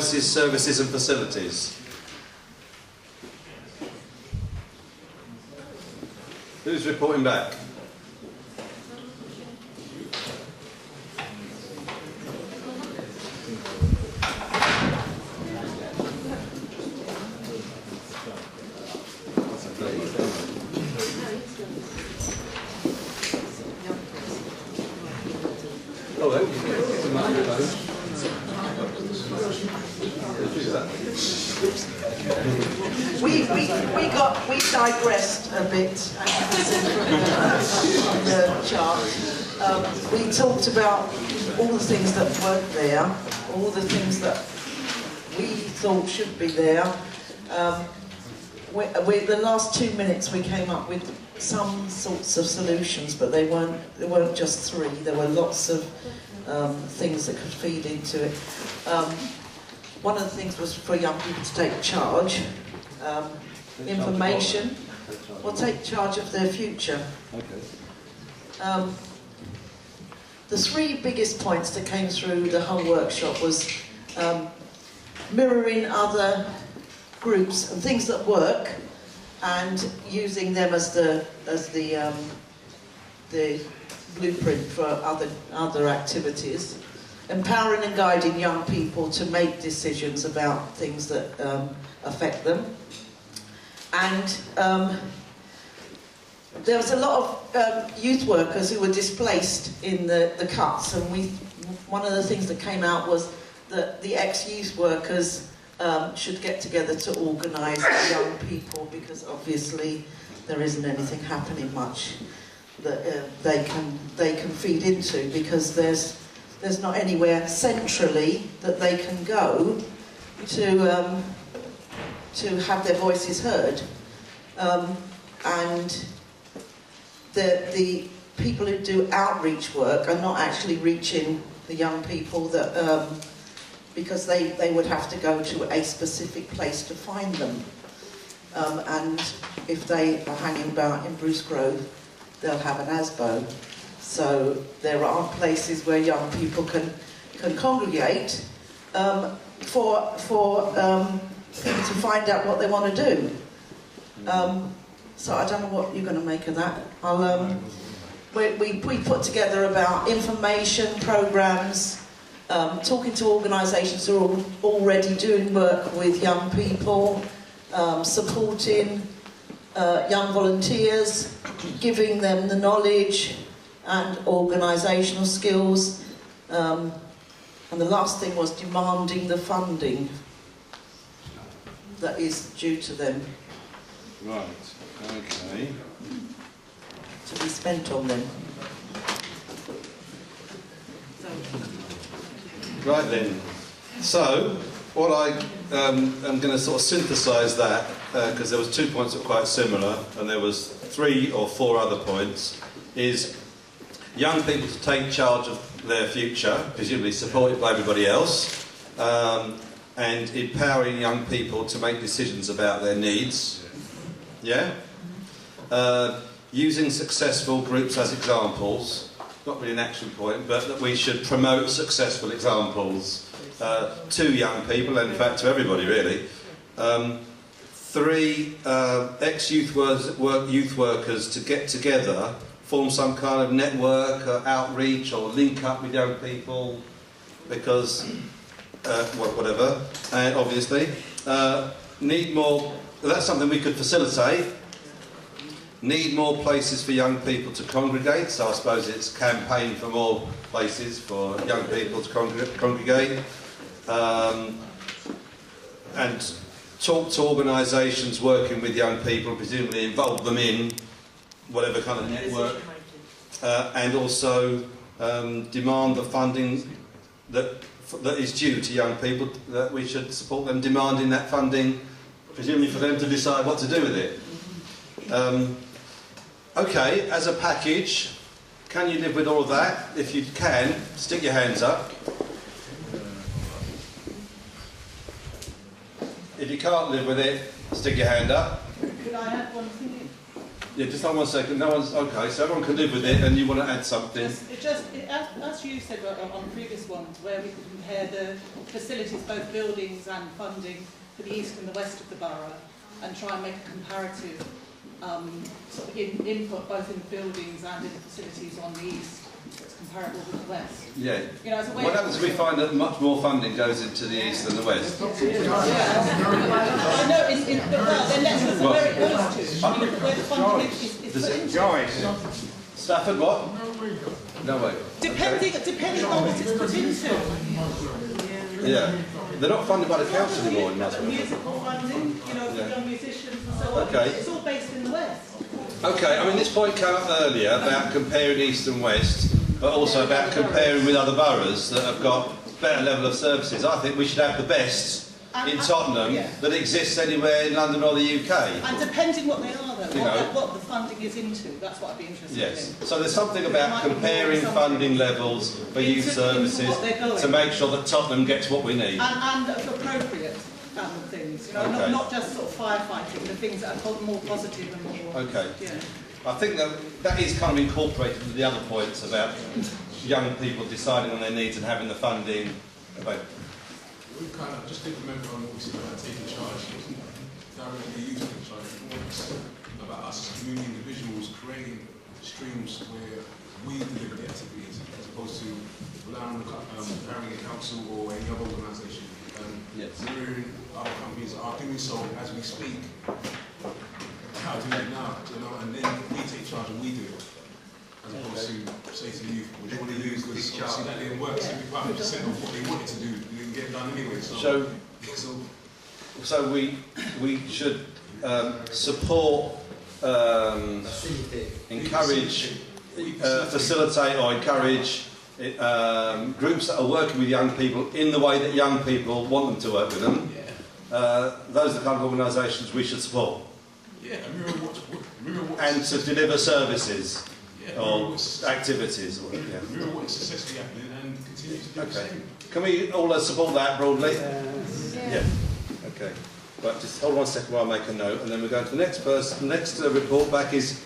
Services and facilities. Who's reporting back? We digressed a bit, as you can see from the chart. We talked about all the things that weren't there, all the things that we thought should be there. The last 2 minutes we came up with some sorts of solutions, but there weren't just three. There were lots of things that could feed into it. One of the things was for young people to take charge. Information, or take charge of their future. Okay. The three biggest points that came through the whole workshop was mirroring other groups and things that work, and using them as the blueprint for other activities. Empowering and guiding young people to make decisions about things that affect them. And there was a lot of youth workers who were displaced in the cuts, and one of the things that came out was that the ex-youth workers should get together to organise the young people, because obviously there isn't anything happening much that they can feed into, because there's not anywhere centrally that they can go to have their voices heard, and the people who do outreach work are not actually reaching the young people that because they would have to go to a specific place to find them, and if they are hanging about in Bruce Grove, they'll have an ASBO. So there aren't places where young people can congregate to find out what they want to do. So I don't know what you're going to make of that. We put together about information programs, talking to organisations who are already doing work with young people, supporting young volunteers, giving them the knowledge and organisational skills. And the last thing was demanding the funding that is due to them. Right, okay. To be spent on them. Right then. So, what I am going to sort of synthesise that, because there was 2 points that were quite similar, and there was 3 or 4 other points, is young people to take charge of their future, presumably supported by everybody else, and empowering young people to make decisions about their needs. Yeah? Using successful groups as examples, not really an action point, but that we should promote successful examples to young people, and in fact to everybody really. 3, ex-youth youth workers to get together, form some kind of network, outreach, or link up with young people, because whatever, and obviously need more. That's something we could facilitate. Need more places for young people to congregate, so I suppose it's campaign for more places for young people to congregate, and talk to organisations working with young people, presumably involve them in whatever kind of network, and also demand the funding that is due to young people, that we should support them demanding that funding, presumably for them to decide what to do with it. Okay, as a package, can you live with all of that? If you can, stick your hands up. If you can't live with it, stick your hand up. Could I have one thing in? Yeah, just hold 1 second. No one's okay. So everyone can live with it, and you want to add something. As you said on previous ones, where we could compare the facilities, both buildings and funding for the east and the west of the borough, and try and make a comparative sort of input both in the buildings and in the facilities on the east that's comparable with the west. Yeah. You know, as a way What happens if we find that much more funding goes into the east than the west? I know, well, then let's look at where it goes to. I mean, where the funding is put into. Stafford, what? No way. Depending on what it's put into. Yeah. They're not funded by the council anymore in Muswell. Musical funding, you know, for young musicians and so on. Okay. It's all based in the west. Okay, I mean this point came up earlier about comparing east and west, but also about comparing with other boroughs that have got better level of services. I think we should have the best in Tottenham that exists anywhere in London or the UK. And depending what they are though, You know. what the funding is into, that's what I'd be interested Yes, in. so there's something about comparing funding levels for youth services to make sure that Tottenham gets what we need. And appropriate things, you know, Okay. not just sort of firefighting, the things that are more positive and more... Okay. Yeah. I think that is kind of incorporated with the other points about young people deciding on their needs and having the funding available. We kind of just think remember on what we said about taking charge, directly using the charge. It's about us as community individuals creating streams where we deliver the activities as opposed to relying on the Barrington Council or any other organisation. Yes. Mirroring our companies are doing so as we speak. How do it now, you know, and then we take charge and we do it. As opposed to say to you, what do you want to use this? Obviously that didn't work, 75% of what they wanted to do didn't get done anyway. So we should support, encourage, facilitate or encourage groups that are working with young people in the way that young people want them to work with them. Those are the kind of organisations we should support. Yeah, and to deliver services or activities. Or, mirror what is successfully happening and continue to do the same. Can we all support that broadly? Yeah. Okay. Right, just hold 1 second while I make a note, and then we're going to the next person. The next report back is